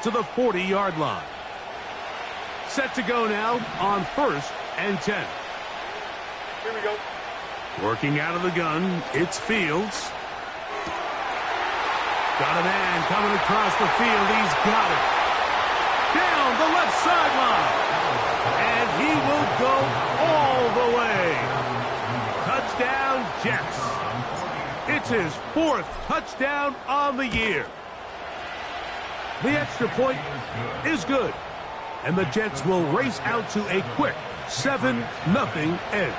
to the 40-yard line. Set to go now on 1st and 10. Here we go. Working out of the gun, it's Fields. Got a man coming across the field. He's got it. Down the left sideline. And he will go all the way. Touchdown, Jets. It's his 4th touchdown on the year. The extra point is good. And the Jets will race out to a quick 7-0 edge.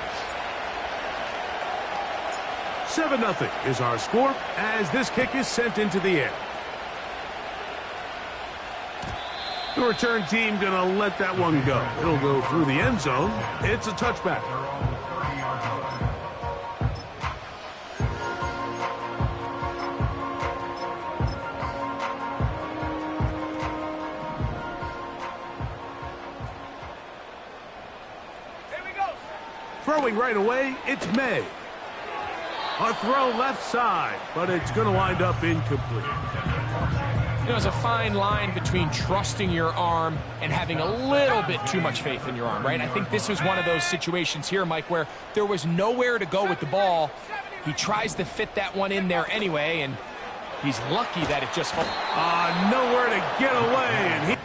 7-0 is our score as this kick is sent into the air. The return team gonna let that one go. It'll go through the end zone. It's a touchback. Here we go. Throwing right away, it's May. A throw left side, but it's going to wind up incomplete. You know, there's a fine line between trusting your arm and having a little bit too much faith in your arm, right? I think this was one of those situations here, Mike, where there was nowhere to go with the ball. He tries to fit that one in there anyway, and he's lucky that it just fell. Nowhere to get away, and he...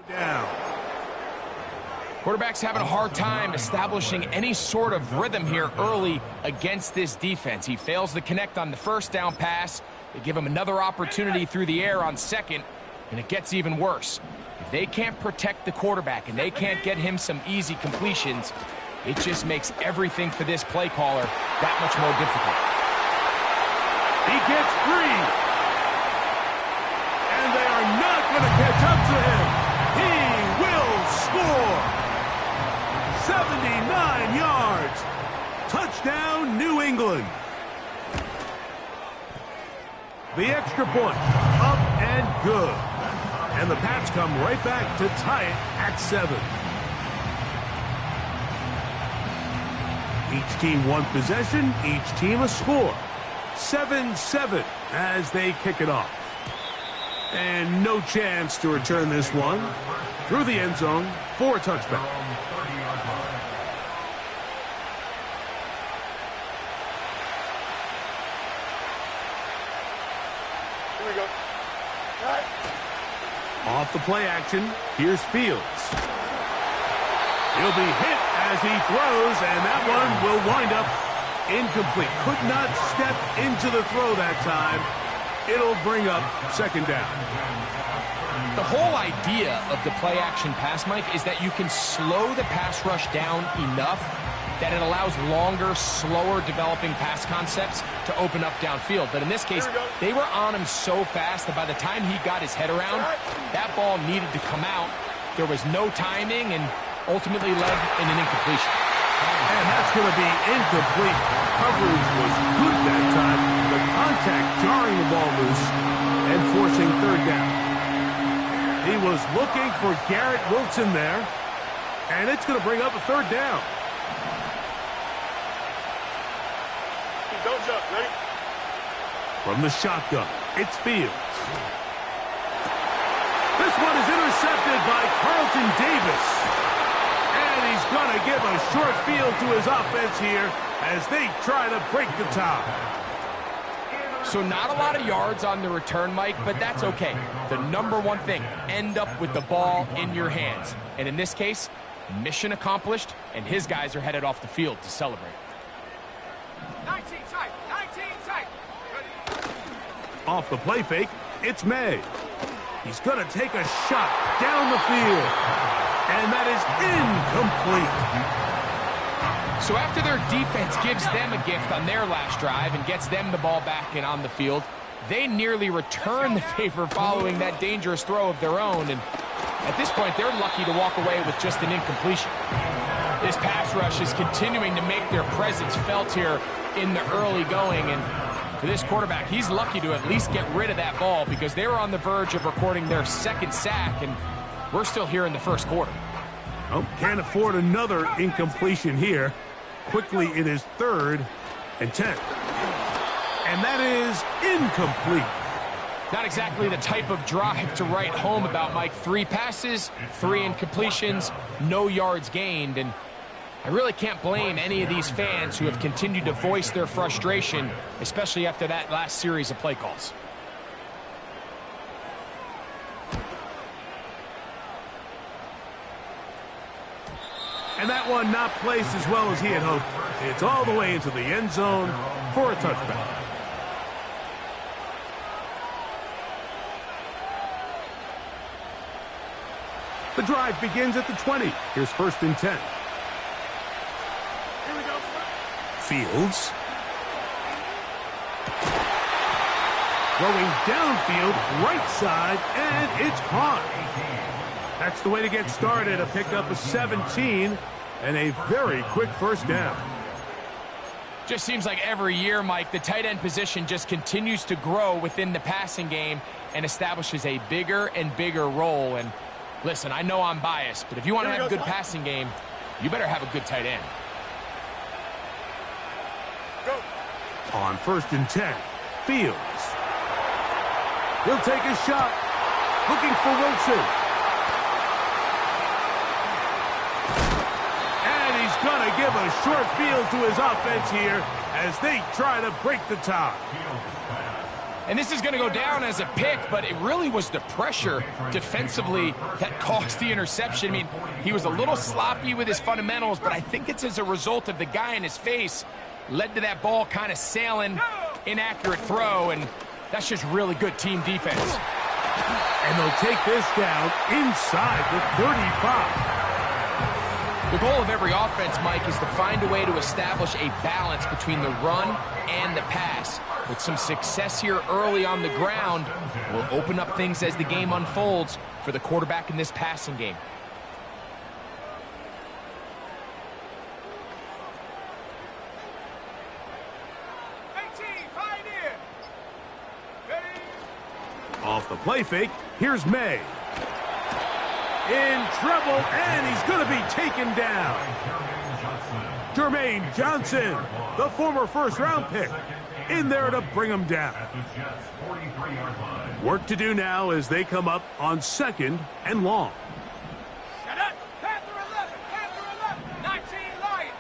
down. Quarterback's having a hard time establishing any sort of rhythm here early against this defense. He fails to connect on the first down pass. They give him another opportunity through the air on second, and it gets even worse. If they can't protect the quarterback and they can't get him some easy completions, it just makes everything for this play caller that much more difficult. He gets free. And they are not going to catch up to him. He will score. 79 yards. Touchdown, New England. The extra point, up and good. And the Pats come right back to tie it at 7. Each team one possession, each team a score. 7-7 as they kick it off. And no chance to return this one. Through the end zone for a touchback. Here we go. All right. Off the play action, here's Fields. He'll be hit as he throws, and that one will wind up incomplete. Could not step into the throw that time. It'll bring up second down. The whole idea of the play-action pass, Mike, is that you can slow the pass rush down enough that it allows longer, slower developing pass concepts to open up downfield. But in this case, they were on him so fast that by the time he got his head around, that ball needed to come out. There was no timing and ultimately led in an incompletion. And that's going to be incomplete. Coverage was good that time. The contact jarring the ball loose and forcing third down. He was looking for Garrett Wilson there, and it's going to bring up a third down. Don't jump. Ready? From the shotgun, it's Fields. This one is intercepted by Carlton Davis. And he's going to give a short field to his offense here as they try to break the tie. So not a lot of yards on the return, Mike, but that's okay. The number one thing, end up with the ball in your hands. And in this case, mission accomplished, and his guys are headed off the field to celebrate. 19 tight. 19 tight. Ready? Off the play fake, it's May. He's going to take a shot down the field. And that is incomplete. So after their defense gives them a gift on their last drive and gets them the ball back and on the field, they nearly return the favor following that dangerous throw of their own. And at this point, they're lucky to walk away with just an incompletion. This pass rush is continuing to make their presence felt here in the early going. And for this quarterback, he's lucky to at least get rid of that ball because they were on the verge of recording their second sack, and we're still here in the first quarter. Oh, can't afford another incompletion here. Quickly, it is 3rd and 10. And that is incomplete. Not exactly the type of drive to write home about, Mike. 3 passes, 3 incompletions, no yards gained. And I really can't blame any of these fans who have continued to voice their frustration, especially after that last series of play calls. And that one not placed as well as he had hoped. It's all the way into the end zone for a touchdown. The drive begins at the 20. Here's 1st and 10. Here we go. Fields. Throwing downfield, right side, and it's caught. That's the way to get started. A pickup of 17 and a very quick first down. Just seems like every year, Mike, the tight end position just continues to grow within the passing game and establishes a bigger and bigger role. And listen, I know I'm biased, but if you want to have a good passing game, you better have a good tight end. Go. On 1st and 10, Fields. He'll take a shot, looking for Wilson. And he's going to give a short field to his offense here as they try to break the tie. And this is going to go down as a pick, but it really was the pressure defensively that caused the interception. I mean, he was a little sloppy with his fundamentals, but I think it's as a result of the guy in his face led to that ball kind of sailing, inaccurate throw, and that's just really good team defense. And they'll take this down inside the 35. The goal of every offense, Mike, is to find a way to establish a balance between the run and the pass. With some success here early on the ground, will open up things as the game unfolds for the quarterback in this passing game. Off the play fake, here's May. In trouble, and he's going to be taken down. Jermaine Johnson, the former first-round pick, in there to bring him down. Work to do now as they come up on 2nd and long. Shut up. Panther 11. Panther 11. 19 Lions.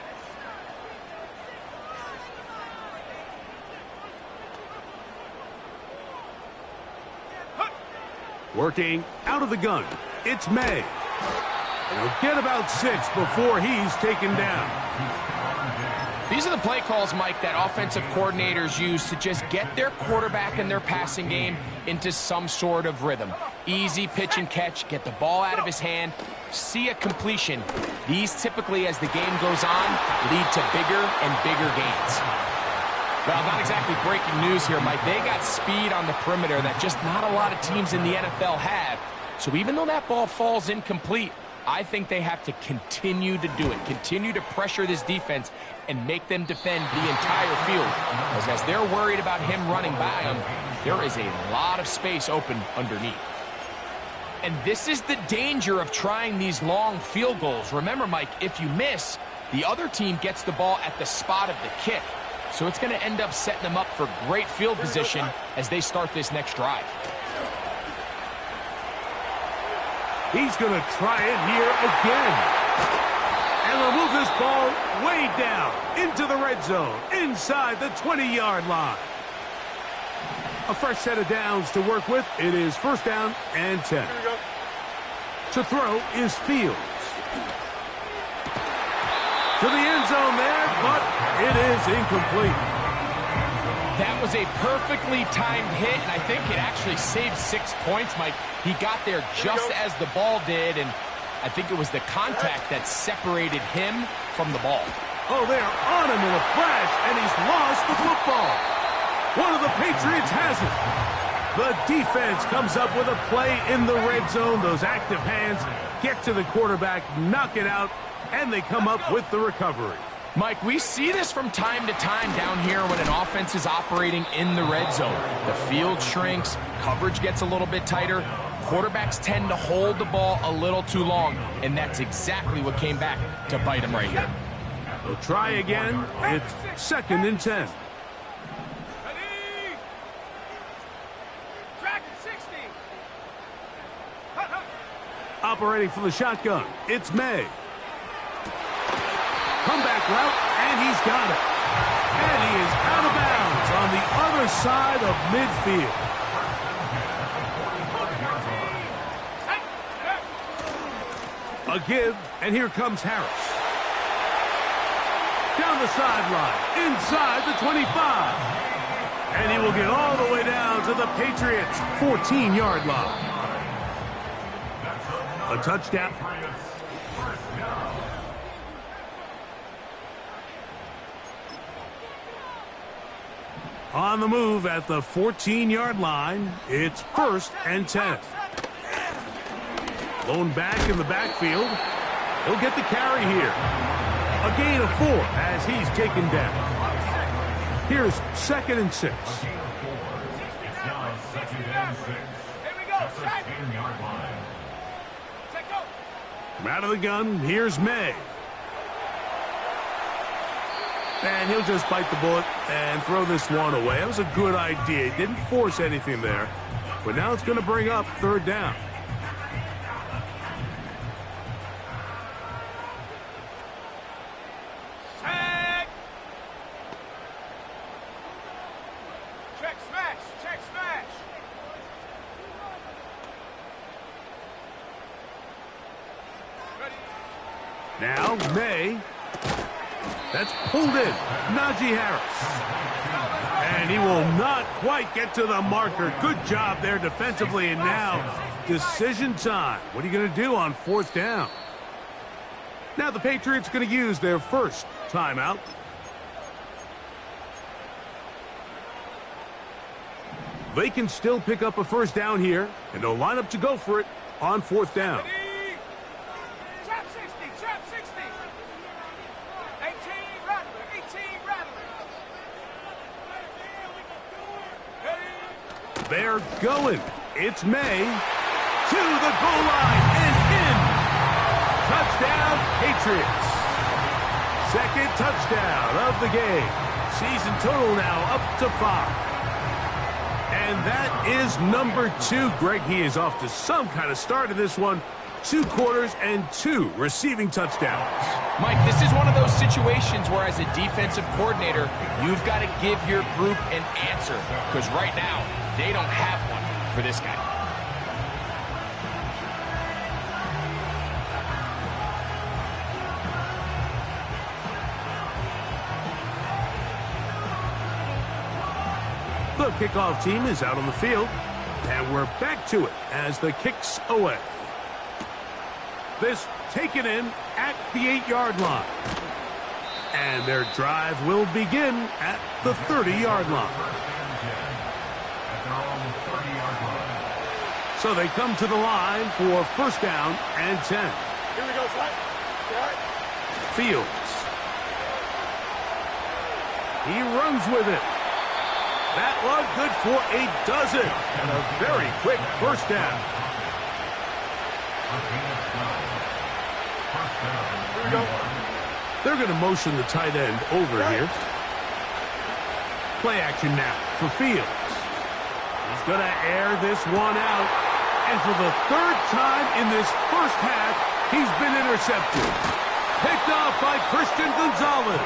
Working out of the gun, it's May. And he'll get about 6 before he's taken down. These are the play calls, Mike, that offensive coordinators use to just get their quarterback and their passing game into some sort of rhythm. Easy pitch and catch, get the ball out of his hand, see a completion. These typically, as the game goes on, lead to bigger and bigger gains. Well, not exactly breaking news here, Mike. They got speed on the perimeter that just not a lot of teams in the NFL have. So even though that ball falls incomplete, I think they have to continue to do it, continue to pressure this defense and make them defend the entire field. Because as they're worried about him running by them, there is a lot of space open underneath. And this is the danger of trying these long field goals. Remember, Mike, if you miss, the other team gets the ball at the spot of the kick. So it's going to end up setting them up for great field position as they start this next drive. He's going to try it here again. And they'll move this ball way down into the red zone, inside the 20-yard line. A fresh set of downs to work with. It is 1st down and 10. Here we go. To throw is Fields. To the end zone there, but it is incomplete. That was a perfectly timed hit, and I think it actually saved 6 points, Mike. He got there just as the ball did, and I think it was the contact that separated him from the ball. Oh, they are on him in a flash, and he's lost the football. One of the Patriots has it. The defense comes up with a play in the red zone. Those active hands get to the quarterback, knock it out, and they come up with the recovery. Mike, we see this from time to time down here when an offense is operating in the red zone. The field shrinks, coverage gets a little bit tighter, quarterbacks tend to hold the ball a little too long, and that's exactly what came back to bite them right here. They'll try again. It's 2nd and 10. Ready? Track at 60. Operating for the shotgun, it's May. Comeback route, and he's got it. And he is out of bounds on the other side of midfield. A give, and here comes Harris. Down the sideline, inside the 25. And he will get all the way down to the Patriots' 14-yard line. A touchdown. On the move at the 14-yard line, it's 1st and 10. Lone back in the backfield. He'll get the carry here. A gain of 4 as he's taken down. Here's 2nd and 6. Here we go. From out of the gun, here's May. And he'll just bite the bullet and throw this one away. That was a good idea. He didn't force anything there. But now it's going to bring up 3rd down. Tag. Check smash. Check smash. Ready? Now, May. That's pulled in. Najee Harris. And he will not quite get to the marker. Good job there defensively. And now, decision time. What are you going to do on 4th down? Now the Patriots going to use their first timeout. They can still pick up a 1st down here. And they'll line up to go for it on 4th down. Ready? Trap 60. Trap 60. 18 Rattler. 18 Rattler. Ready? They're going. It's May to the goal line and in. Touchdown, Patriots. 2nd touchdown of the game. Season total now up to 5. And that is number 2. Greg, he is off to some kind of start in this one. 2 quarters and 2 receiving touchdowns. Mike, this is one of those situations where as a defensive coordinator, you've got to give your group an answer. Because right now, they don't have one for this guy. The kickoff team is out on the field. And we're back to it as the kick's away. This taken in at the 8-yard line. And their drive will begin at the 30-yard line. So they come to the line for 1st down and 10. Here we go, Flat. Fields. He runs with it. That one good for a dozen. And a very quick 1st down. Here we go. They're going to motion the tight end over here. Play action now for Fields. He's going to air this one out. And for the 3rd time in this first half, he's been intercepted. Picked off by Christian Gonzalez.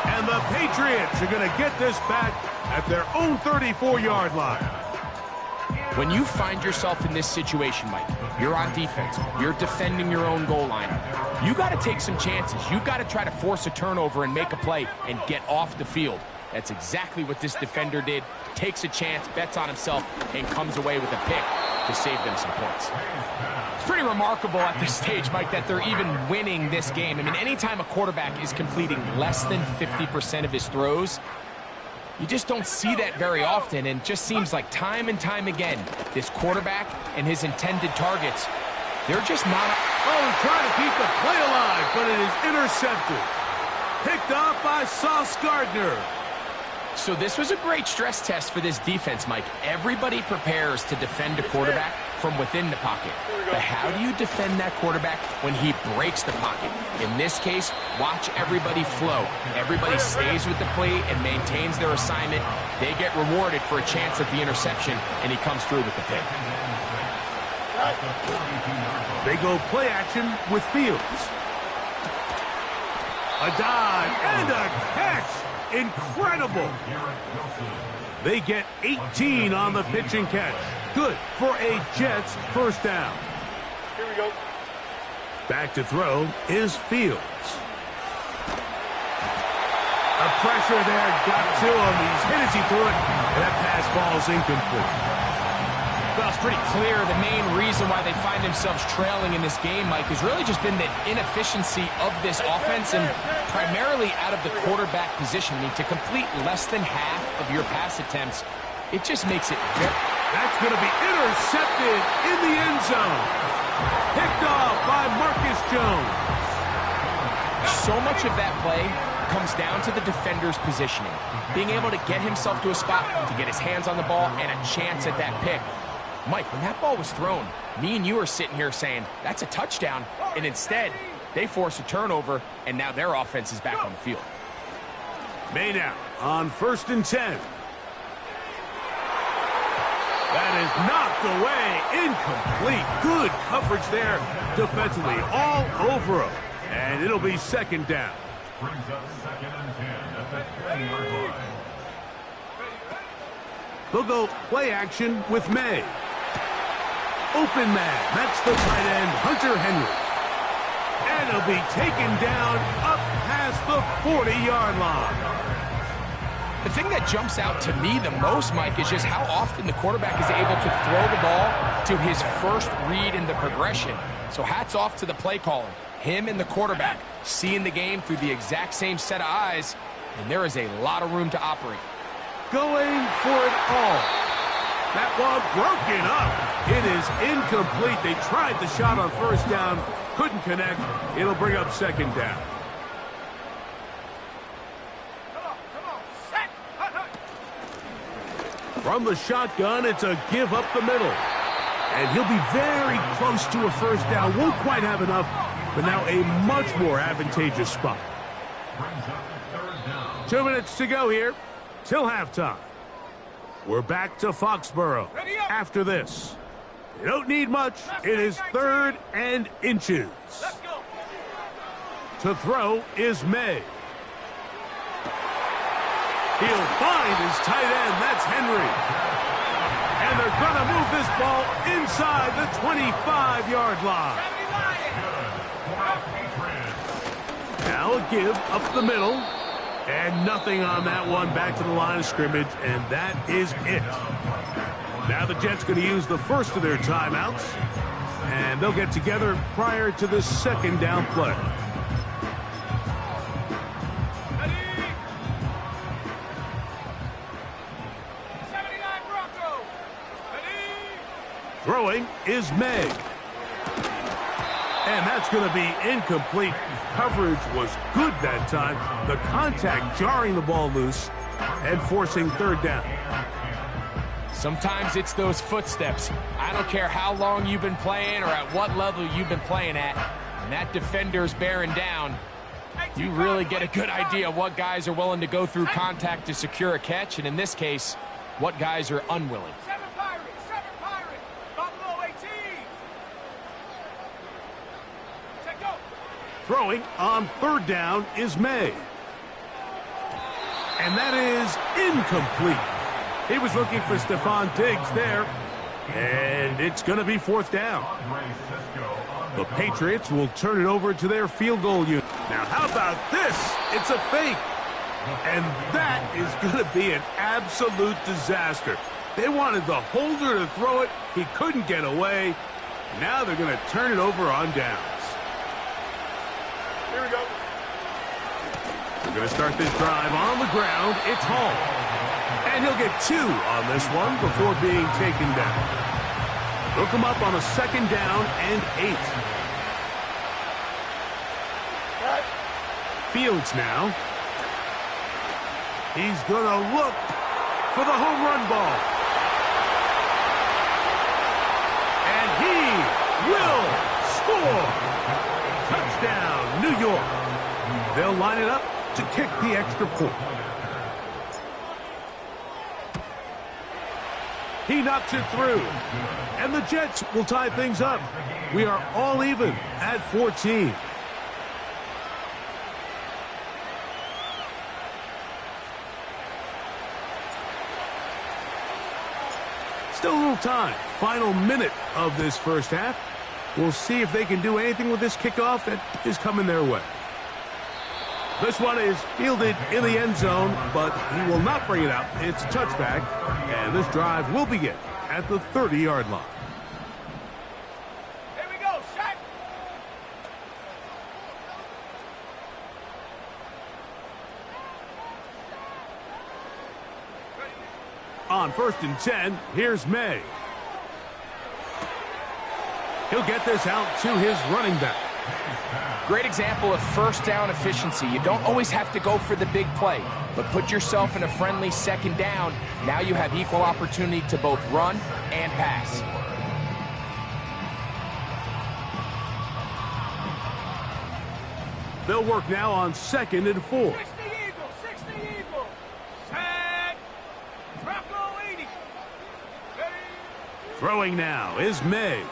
And the Patriots are going to get this back at their own 34-yard line. When you find yourself in this situation, Mike, you're on defense, you're defending your own goal line, you got to take some chances. You got to try to force a turnover and make a play and get off the field. That's exactly what this defender did. Takes a chance, bets on himself, and comes away with a pick to save them some points. It's pretty remarkable at this stage, Mike, that they're even winning this game. I mean, anytime a quarterback is completing less than 50% of his throws, You just don't see that very often, and just seems like time and time again, this quarterback and his intended targets, they're just not... Oh, trying to keep the play alive, but it is intercepted. Picked off by Sauce Gardner. So this was a great stress test for this defense, Mike. Everybody prepares to defend a quarterback from within the pocket. But how do you defend that quarterback when he breaks the pocket? In this case, watch everybody flow. Everybody stays with the play and maintains their assignment. They get rewarded for a chance at the interception, and he comes through with the pick. They go play action with Fields. A dive and a catch. Incredible. They get 18 on the pitch and catch. Good for a Jets first down. Here we go. Back to throw is Fields. A pressure there got to him. He's hit as he threw it, and that pass falls incomplete. Well, it's pretty clear the main reason why they find themselves trailing in this game, Mike, has really just been the inefficiency of this offense and primarily out of the quarterback position. I mean, to complete less than half of your pass attempts, it just makes it very... That's going to be intercepted in the end zone. Picked off by Marcus Jones. So much of that play comes down to the defender's positioning. Being able to get himself to a spot, to get his hands on the ball, and a chance at that pick. Mike, when that ball was thrown, me and you are sitting here saying, that's a touchdown, and instead, they force a turnover, and now their offense is back on the field. May now on 1st and 10. That is knocked away, incomplete. Good coverage there defensively, all over him. And it'll be 2nd down. Brings up 2nd and 10 at the 10-yard line. They'll go play action with May. Open man, that's the tight end, Hunter Henry. And he'll be taken down up past the 40-yard line. The thing that jumps out to me the most, Mike, is just how often the quarterback is able to throw the ball to his first read in the progression. So hats off to the play caller. Him and the quarterback seeing the game through the exact same set of eyes, and there is a lot of room to operate. Going for it all. That ball broken up. It is incomplete. They tried the shot on 1st down, couldn't connect. It'll bring up 2nd down. From the shotgun, it's a give up the middle. And he'll be very close to a 1st down. Won't quite have enough, but now a much more advantageous spot. 2 minutes to go here till halftime. We're back to Foxborough after this. They don't need much. It is 3rd and inches. To throw is May. He'll find his tight end. That's Henry. And they're going to move this ball inside the 25-yard line. Now a give up the middle. And nothing on that one. Back to the line of scrimmage, and that is it. Now the Jets going to use the first of their timeouts, and they'll get together prior to the 2nd down play. Throwing is May. And that's going to be incomplete. Coverage was good that time. The contact jarring the ball loose and forcing 3rd down. Sometimes it's those footsteps. I don't care how long you've been playing or at what level you've been playing at. When that defender's bearing down, you really get a good idea of what guys are willing to go through contact to secure a catch, and in this case, what guys are unwilling. Throwing on 3rd down is May. And that is incomplete. He was looking for Stephon Diggs there. And it's going to be 4th down. The Patriots will turn it over to their field goal unit. Now, how about this? It's a fake. And that is going to be an absolute disaster. They wanted the holder to throw it. He couldn't get away. Now they're going to turn it over on downs. Here we go. We're going to start this drive on the ground. It's Hall. And he'll get 2 on this one before being taken down. They'll come up on a 2nd down and 8. Fields now. He's going to look for the home run ball. And he will score. Touchdown, New York. They'll line it up to kick the extra point. He knocks it through. And the Jets will tie things up. We are all even at 14. Still a little time. Final minute of this first half. We'll see if they can do anything with this kickoff that is coming their way. This one is fielded in the end zone, but he will not bring it out. It's touchback, and this drive will begin at the 30-yard line. Here we go, Shaq. On 1st and 10, here's May. He'll get this out to his running back. Great example of first down efficiency. You don't always have to go for the big play, but put yourself in a friendly 2nd down. Now you have equal opportunity to both run and pass. They'll work now on 2nd and 4. 60 Eagles, 60 Eagles. Set. Drop 80. Ready. Throwing now is May.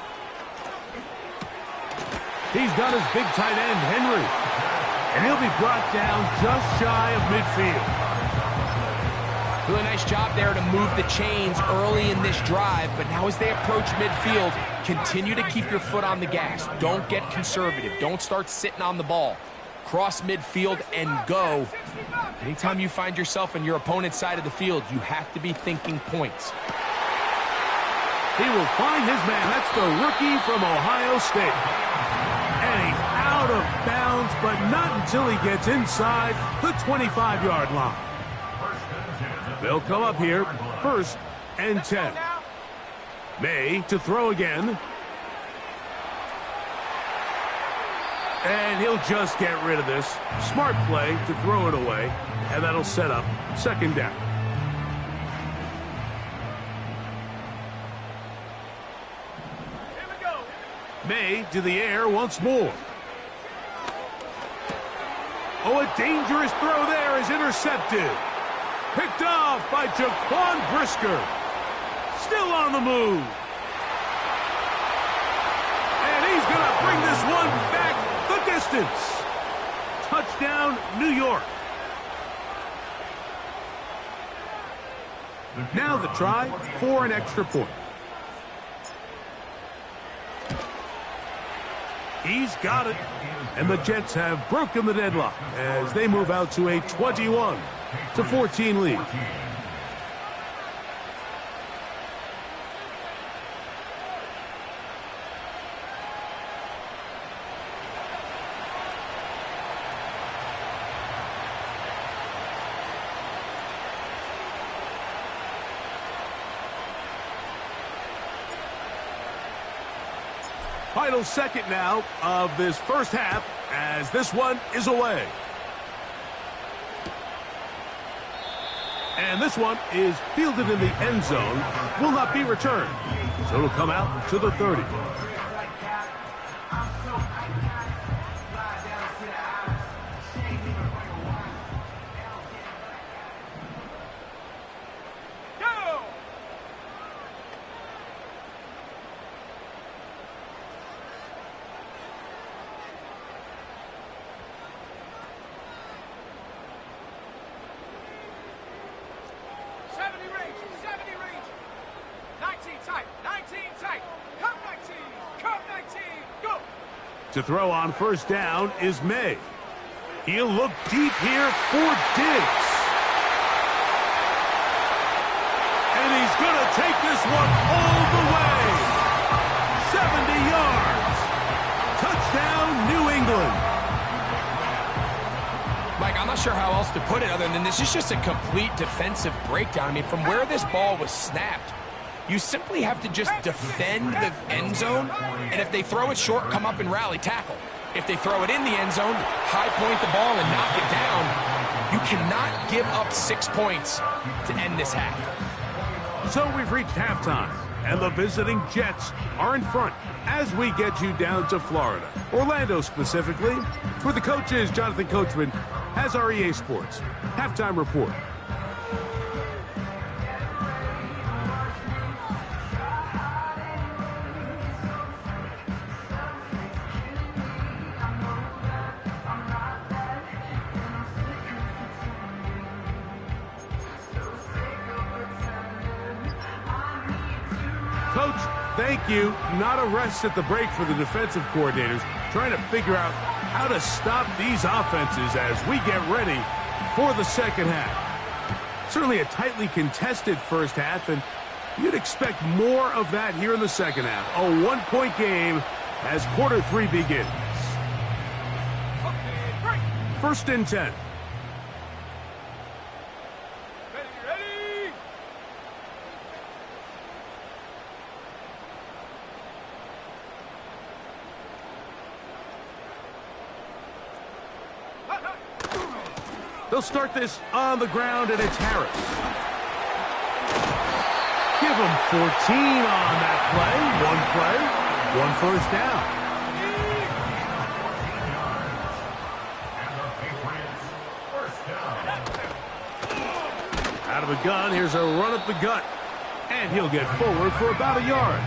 He's got his big tight end, Henry. And he'll be brought down just shy of midfield. Really nice job there to move the chains early in this drive, but now as they approach midfield, continue to keep your foot on the gas. Don't get conservative. Don't start sitting on the ball. Cross midfield and go. Anytime you find yourself on your opponent's side of the field, you have to be thinking points. He will find his man. That's the rookie from Ohio State. And he's out of bounds, but not until he gets inside the 25-yard line. They'll come up here, 1st and 10. May to throw again. And he'll just get rid of this. Smart play to throw it away, and that'll set up 2nd down. May to the air once more. Oh, a dangerous throw there is intercepted. Picked off by Jaquan Brisker. Still on the move. And he's going to bring this one back the distance. Touchdown, New York. Now the try for an extra point. He's got it. And the Jets have broken the deadlock as they move out to a 21-14 lead. Final second now of this first half as this one is away. And this one is fielded in the end zone, will not be returned. So it'll come out to the 30. To throw on first down is May. He'll look deep here for Diggs. And he's going to take this one all the way. 70 yards. Touchdown, New England. Mike, I'm not not sure how else to put it other than this is just a complete defensive breakdown. I mean, from where this ball was snapped, you simply have to just defend the end zone, and if they throw it short, come up and rally tackle. If they throw it in the end zone, high point the ball and knock it down. You cannot give up 6 points to end this half. So we've reached halftime, and the visiting Jets are in front as we get you down to Florida, Orlando specifically, where the coach is Jonathan Coachman has our EA Sports halftime report. Coach, thank you. Not a rest at the break for the defensive coordinators, trying to figure out how to stop these offenses as we get ready for the second half. Certainly a tightly contested first half, and you'd expect more of that here in the second half. A one-point game as quarter 3 begins. 1st and 10. They'll start this on the ground, and it's Harris. Give him 14 on that play. One first down. Out of a gun, here's a run up the gut. And he'll get forward for about a yard.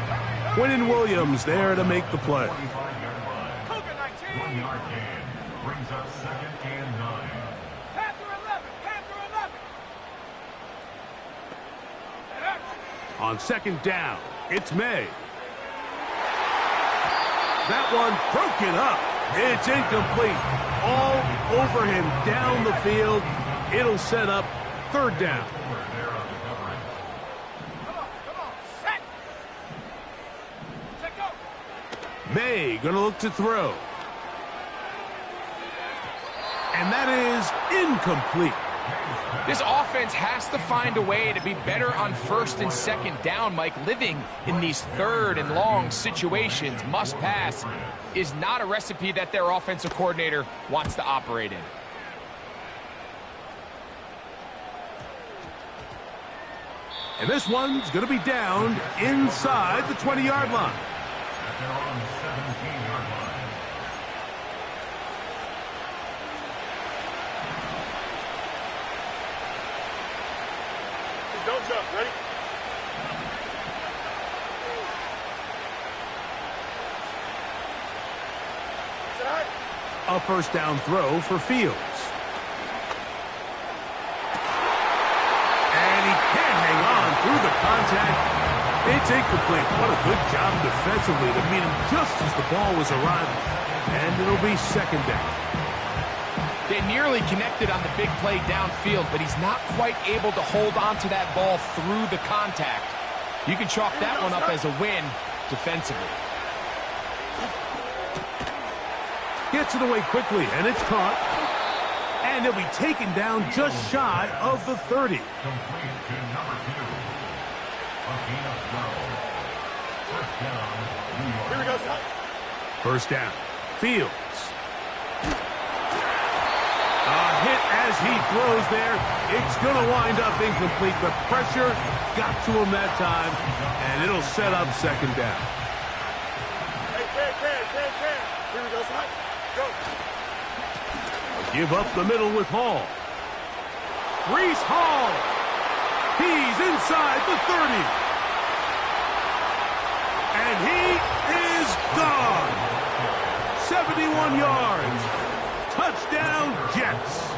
Quinnen Williams there to make the play. 1 yard gain brings up 2nd and 9. On 2nd down, it's May. That one broken up. It's incomplete. All over him down the field. It'll set up 3rd down. May gonna look to throw. And that is incomplete. This offense has to find a way to be better on 1st and 2nd down, Mike. Living in these 3rd and long situations, must pass, is not a recipe that their offensive coordinator wants to operate in. And this one's going to be down inside the 20-yard line. They're on 17-yard line. Don't jump. Ready? A 1st down throw for Fields. And he can't hang on through the contact. It's incomplete. What a good job defensively to meet him just as the ball was arriving. And it'll be 2nd down. They nearly connected on the big play downfield, but he's not quite able to hold on to that ball through the contact. You can chalk that one up as a win defensively. Gets it away quickly, and it's caught. And he'll be taken down just shy of the 30. Complete to number 2. A gain of 12. 1st down, New York. Here we go, son. 1st down. Fields. A hit as he throws there. It's going to wind up incomplete. The pressure got to him that time, and it'll set up 2nd down. Hey, Cam. Here we go, son. Go. Give up the middle with Hall. Breece Hall. He's inside the 30. And he is gone. 71 yards. Touchdown, Jets.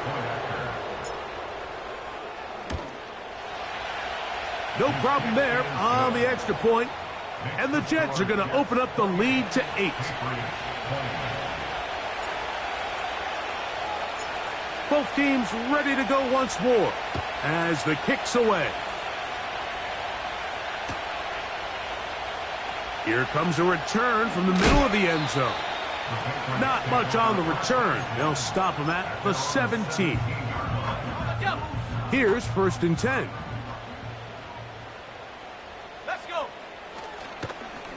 No problem there on the extra point. And the Jets are going to open up the lead to 8. Both teams ready to go once more as the kick's away. Here comes a return from the middle of the end zone. Not much on the return. They'll stop him at the 17. Here's 1st and 10. Let's go.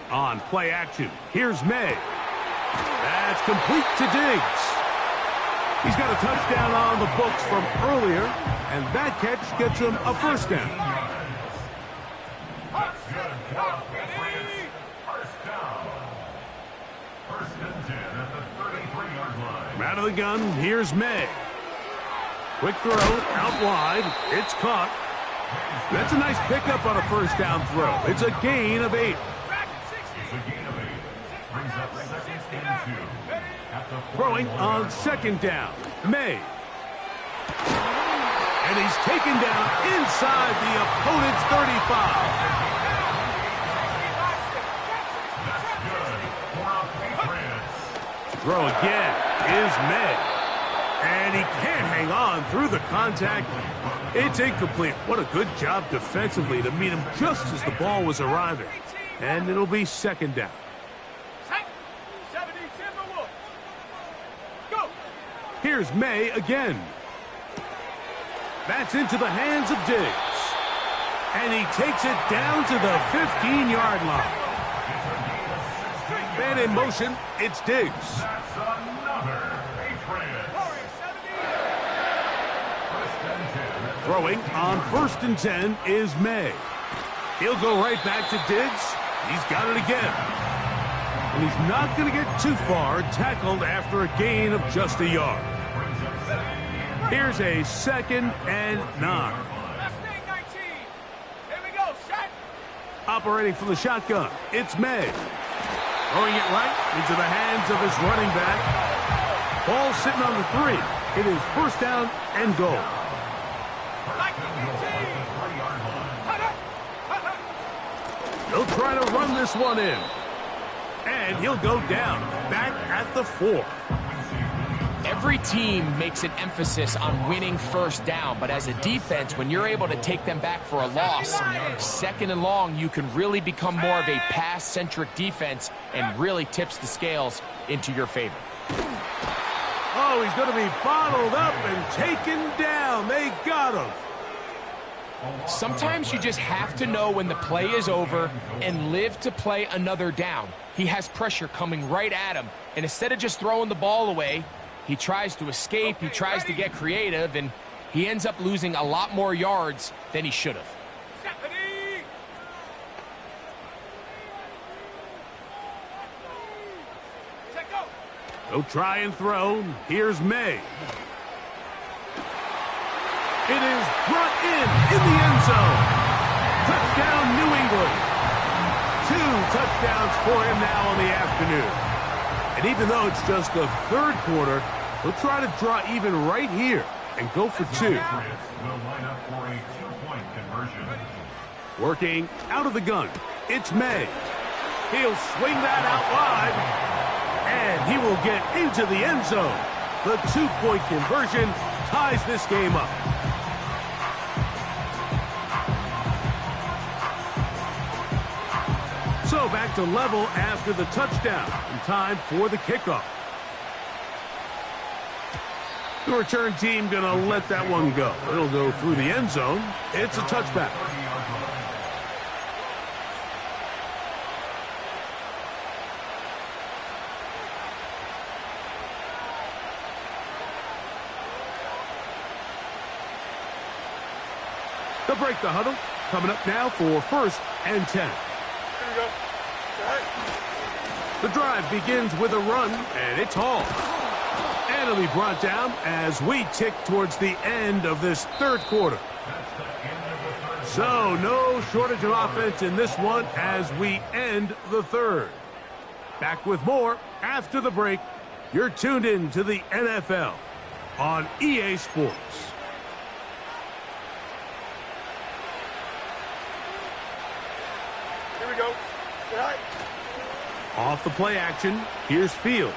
On play action, here's May. That's complete to Diggs. He's got a touchdown on the books from earlier, and that catch gets him a 1st down. Good job, Patriots. 1st down. 1st and 10 at the 33-yard line. Out of the gun, here's May. Quick throw, out wide. It's caught. That's a nice pickup on a 1st down throw. It's a gain of 8. Back at 60. It's a gain of 8. Brings up 2nd and 2. At the Throwing 44 on yard 2nd down, May. And he's taken down inside the opponent's 35. That's good for our Patriots. Throw again is May. And he can't hang on through the contact. It's incomplete. What a good job defensively to meet him just as the ball was arriving. And it'll be 2nd down. Set. 70 Timberwolves. Go. Here's May again. That's into the hands of Diggs. And he takes it down to the 15-yard line. Man in motion, it's Diggs. That's another Patriots. Warriors 70. 1st and 10. Throwing on 1st and 10 is May. He'll go right back to Diggs. He's got it again. And he's not going to get too far, tackled after a gain of just a yard. Here's a 2nd and 9. Let's stay 19. Here we go. Shot. Operating from the shotgun, it's May. Throwing it right into the hands of his running back. Ball sitting on the 3. It is 1st down and goal. Like the 18. He'll try to run this one in. And he'll go down, back at the 4. Every team makes an emphasis on winning 1st down, but as a defense, when you're able to take them back for a loss, 2nd and long, you can really become more of a pass-centric defense and really tips the scales into your favor. Oh, he's going to be bottled up and taken down. They got him. Sometimes you just have to know when the play is over and live to play another down. He has pressure coming right at him, and instead of just throwing the ball away, he tries to escape, he tries to get creative, and he ends up losing a lot more yards than he should have. 70. Check go. He'll try and throw. Here's May. It is brought in the end zone. Touchdown, New England. 2 touchdowns for him now on the afternoon. And even though it's just the 3rd quarter, he'll try to draw even right here and go for 2. Patriots will line up for a 2-point conversion. Working out of the gun, it's May. He'll swing that out wide, and he will get into the end zone. The 2-point conversion ties this game up. So back to level after the touchdown, and time for the kickoff. The return team going to let that one go. It'll go through the end zone. It's a touchback. They'll break the huddle. Coming up now for 1st and 10. The drive begins with a run, and it's hauled. And it'll be brought down as we tick towards the end of this 3rd quarter. So no shortage of offense in this one as we end the 3rd. Back with more after the break. You're tuned in to the NFL on EA Sports. Here we go. All right. Off the play action, here's Fields.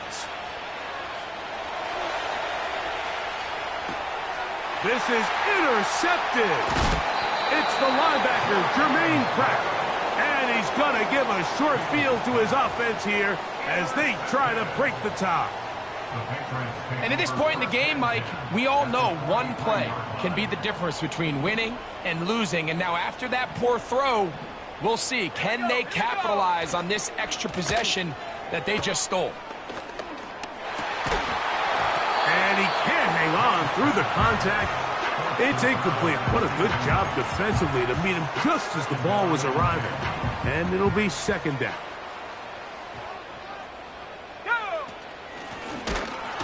This is intercepted. It's the linebacker, Jermaine Pratt. And he's going to give a short field to his offense here as they try to break the tie. And at this point in the game, Mike, we all know one play can be the difference between winning and losing. And now after that poor throw, we'll see, can they capitalize on this extra possession that they just stole? And he can't hang on through the contact. It's incomplete. What a good job defensively to meet him just as the ball was arriving. And it'll be second down.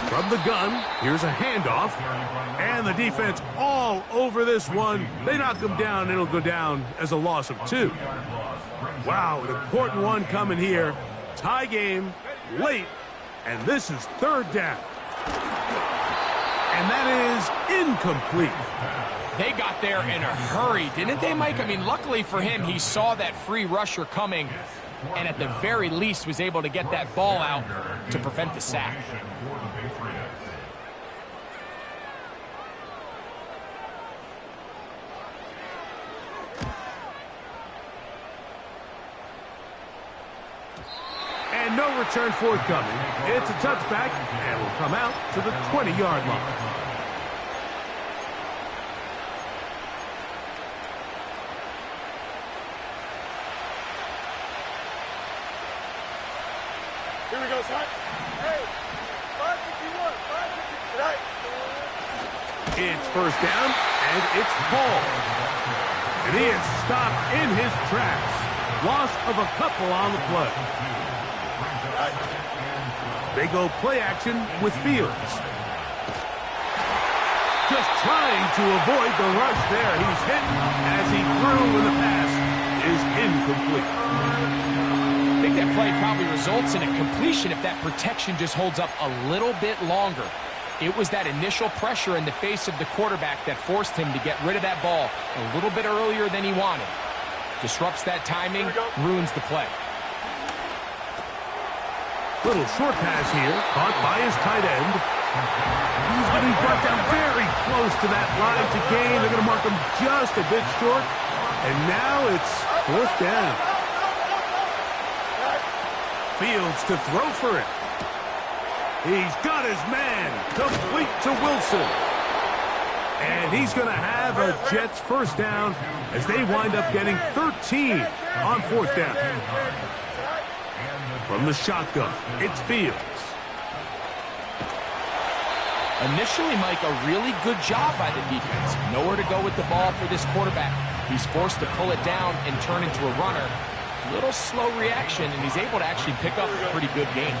From the gun, here's a handoff. And the defense all over this one. They knock him down. It'll go down as a loss of 2. Wow, an important one coming here. Tie game, late, and this is third down. And that is incomplete. They got there in a hurry, didn't they, Mike? I mean, luckily for him, he saw that free rusher coming and at the very least was able to get that ball out to prevent the sack. And no return forthcoming. It's a touchback and will come out to the 20-yard line. Here we go, son. Hey, 551, 550 tonight. It's first down, and it's Hall. And he is stopped in his tracks. Loss of a couple on the play. They go play action with Fields. Just trying to avoid the rush there. He's hit as he threw when the pass is incomplete. I think that play probably results in a completion if that protection just holds up a little bit longer. It was that initial pressure in the face of the quarterback that forced him to get rid of that ball a little bit earlier than he wanted. Disrupts that timing, ruins the play. Little short pass here, caught by his tight end. He's getting brought down very close to that line to gain. They're going to mark him just a bit short. And now it's fourth down. Fields to throw for it. He's got his man, complete to Wilson. And he's going to have a Jets first down as they wind up getting 13 on fourth down. From the shotgun, it's Fields. Initially, Mike, a really good job by the defense. Nowhere to go with the ball for this quarterback. He's forced to pull it down and turn into a runner. Little slow reaction, and he's able to actually pick up a pretty good game.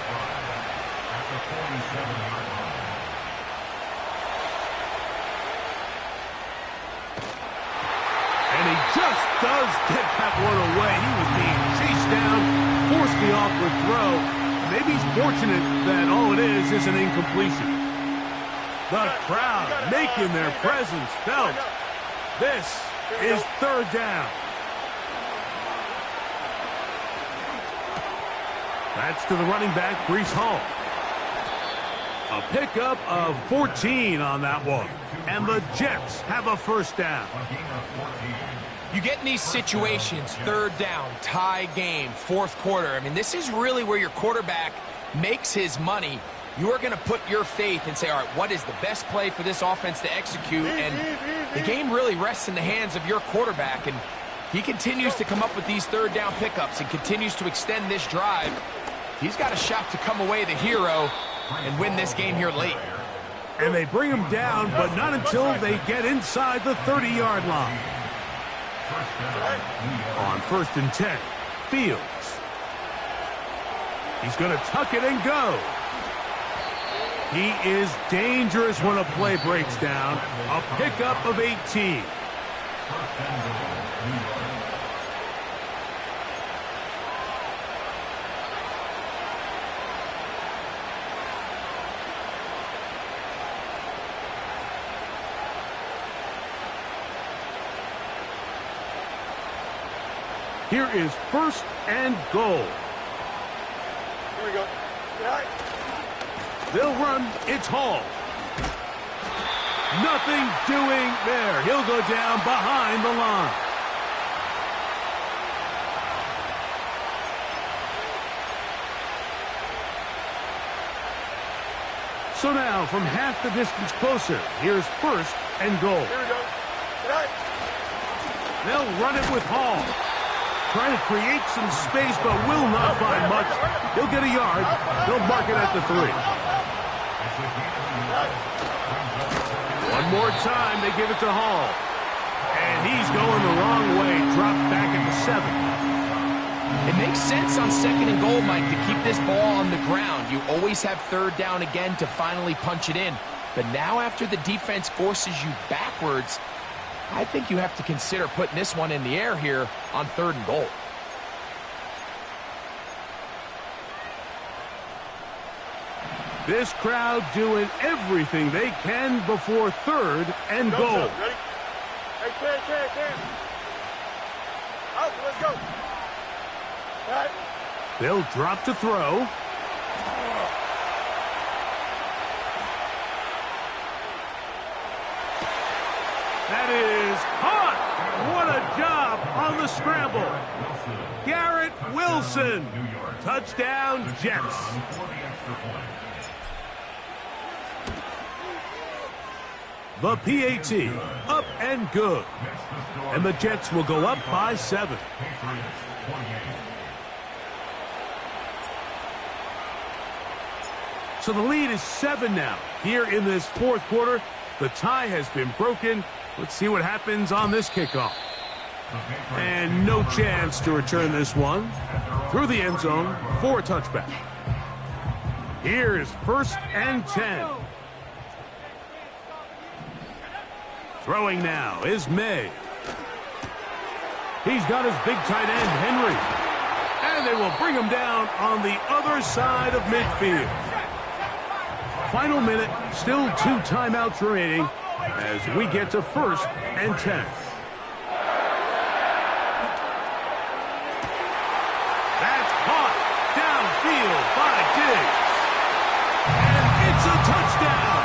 And he just does get that one away. He was being chased down, forced the awkward throw. Maybe he's fortunate that all it is an incompletion. The crowd making their presence felt. This is third down. That's to the running back, Breece Hall. A pickup of 14 on that one. And the Jets have a first down. You get in these situations, third down, tie game, fourth quarter. I mean, this is really where your quarterback makes his money. You are going to put your faith and say, all right, what is the best play for this offense to execute? And the game really rests in the hands of your quarterback. And he continues to come up with these third down pickups and continues to extend this drive. He's got a shot to come away the hero and win this game here late. And they bring him down, but not until they get inside the 30-yard line. On first and 10, Fields. He's going to tuck it and go. He is dangerous when a play breaks down. A pickup of 18. Here is first and goal. Here we go. They'll run. It's Hall. Nothing doing there. He'll go down behind the line. So now, from half the distance closer, here's first and goal. Here we go. They'll run it with Hall. Trying to create some space, but will not find much. He'll get a yard. They'll mark it at the 3. One more time, they give it to Hall. And he's going the wrong way. Dropped back at the 7. It makes sense on second and goal, Mike, to keep this ball on the ground. You always have third down again to finally punch it in. But now after the defense forces you backwards, I think you have to consider putting this one in the air here on third and goal. This crowd doing everything they can before third and goal. Ready? Hey, Cam. Out, let's go. Right. They'll drop to throw. That is hot. What a job on the scramble. Garrett Wilson. Touchdown, Jets. The PAT, up and good. And the Jets will go up by 7. So the lead is 7 now. Here in this fourth quarter, the tie has been broken. Let's see what happens on this kickoff. And no chance to return this one. Through the end zone for a touchback. Here's first and 10. Throwing now is May. He's got his big tight end, Henry. And they will bring him down on the other side of midfield. Final minute, still 2 timeouts remaining as we get to first and 10. That's caught downfield by Diggs. And it's a touchdown.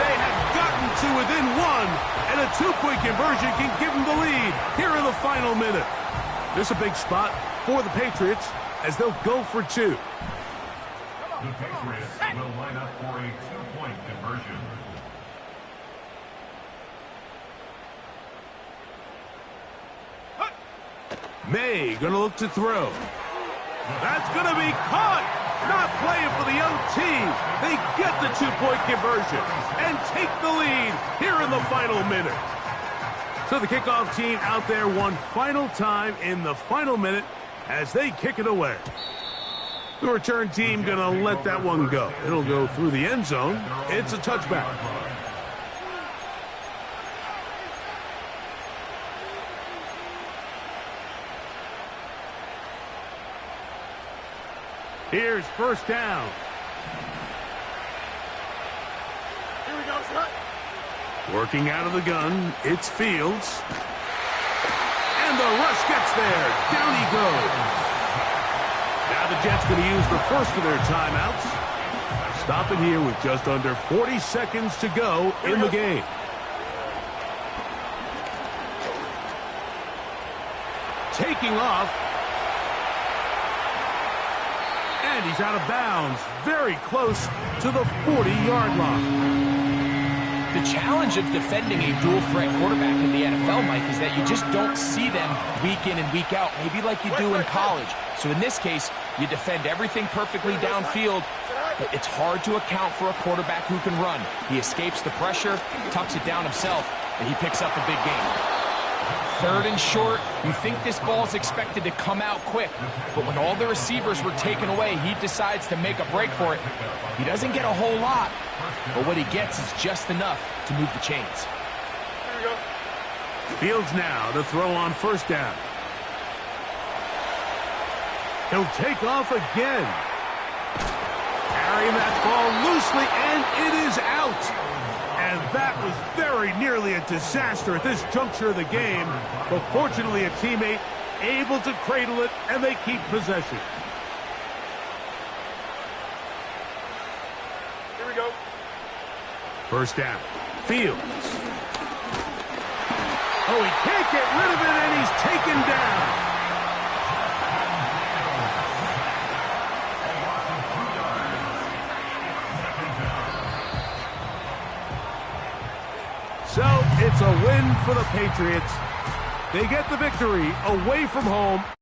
They have gotten to within 1, and a 2-point conversion can give them the lead here in the final minute. This is a big spot for the Patriots as they'll go for 2. The Patriots will line up for a 2-point conversion. May gonna look to throw. That's gonna be caught. Not playing for the young team. They get the 2-point conversion and take the lead here in the final minute. So the kickoff team out there one final time in the final minute as they kick it away. The return team gonna let that one go. It'll go through the end zone. It's a touchback. Here's first down. Here we go, Scott. Working out of the gun, it's Fields. And the rush gets there. Down he goes. Now the Jets going to use the first of their timeouts. Stop it here with just under 40 seconds to go in the game. Taking off. And he's out of bounds. Very close to the 40-yard line. The challenge of defending a dual-threat quarterback in the NFL, Mike, is that you just don't see them week in and week out, maybe like you do in college. So in this case, you defend everything perfectly downfield, but it's hard to account for a quarterback who can run. He escapes the pressure, tucks it down himself, and he picks up a big gain. Third and short, you think this ball's expected to come out quick, but when all the receivers were taken away, he decides to make a break for it. He doesn't get a whole lot, but what he gets is just enough to move the chains. Here we go. Fields now to throw on first down. He'll take off again. Carrying that ball loosely, and it is out. And that was very nearly a disaster at this juncture of the game. But fortunately, a teammate able to cradle it, and they keep possession. Here we go. First down. Fields. Oh, he can't get rid of it, and he's taken down. So it's a win for the Patriots. They get the victory away from home.